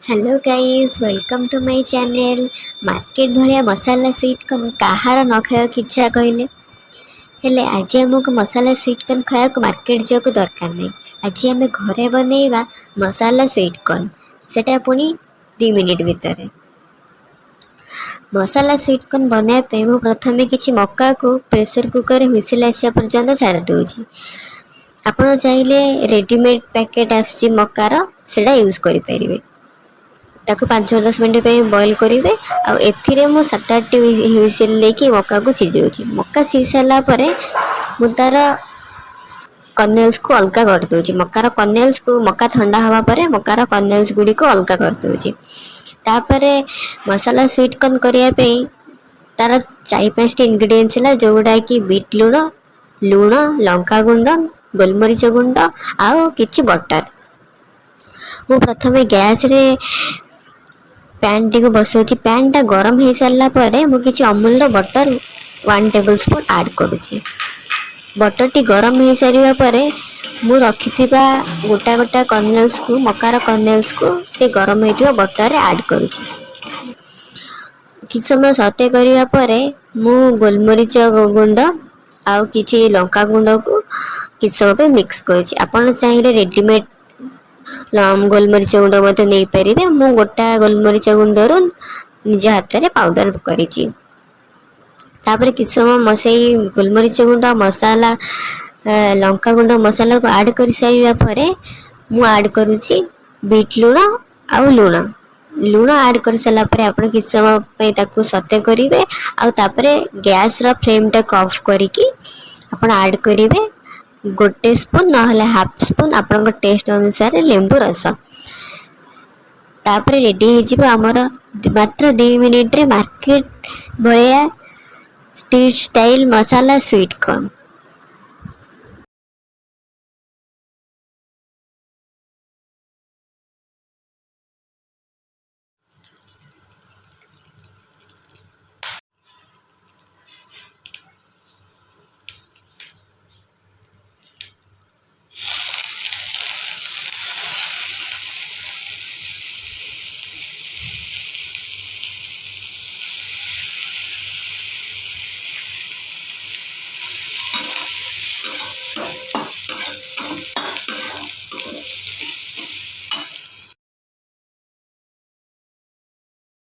Hello guys welcome to my channel. Market भलिया मसाला sweet corn कहार न खाया इच्छा कहले हेले आज आमको मसाला स्वीट कॉर्न खाया मार्केट जाक दरकार नहीं। आज आम घरे बनैबा मसाला स्वीट कॉर्न सेटा पुणी 2 मिनिट भितर। मसाला स्वीट कॉर्न बनाया मु प्रथमे किछि मक्का को प्रेशर कुकर रे हुइसिल आसिया पर्यंत छाड़ दूची। आपण चाहिले रेडीमेड पैकेट आसी मक्कार सेटा यूज करि परिबे। ताको 5-10 मिनट बॉयल करेंगे। आउ मु 7-8 हुइसिल लेके मक्का को सिझाऊँ। मक्का सिझ सारा मु तार कर्नेल्स को अलग कर दूची। मक्कार कर्नेल्स को मक्का ठंडा हवा पर मक्कार कर्नेल्स गुडी को अलग कर दूची। तापरे मसाला स्वीट कॉर्न करिया पे तार 4-5 इंग्रेडिएंट्स है जोड़ा कि बीट लूण लूण लंका गुंड गोलमरीच गुंड आउ किछि बटर। मु प्रथमे गैस रे पैन टी को बसाऊँ। पैन टा गरम हो सारा पर मुझे Amul butter 1 tablespoon add करुँची। बटर टी गरम हो सारा पर मु रखि गोटा गोटा कर्नेल्स को मकार कर्नेल्स को से गरम हो बटर रे ऐड करुँची। किछ समय सते करिया परे मु गोलमरीच गुंड आउ किछि लंका गुंड को किछ समय मिक्स करुँची। आपण चाहिए रेडीमेड गोलमरीच गुंड मत नहीं पारे। मु गोटा गोलमरीच गुंड रू निज हाथ में पाउडर करी। तापर किछ समय मसई गोलमरीच गुंड मसाला लंका गुंड मसाला को ऐड कर सारा पर मु ऐड करुँची बीट लूण आउ लूण लूण ऐड कर सारा पर आप किछ समय ताकू सते करेंगे। आउे गैस रा फ्लेम टाक ऑफ करिकी आप ऐड करेंगे गोटे स्पून ना हाफ स्पून आपण टेस्ट अनुसार लेंबू रस। तापर रेडी हो आमर मात्र 2 मिनिट रे मार्केट भलिया स्ट्रीट स्टाइल मसाला स्वीट कॉर्न।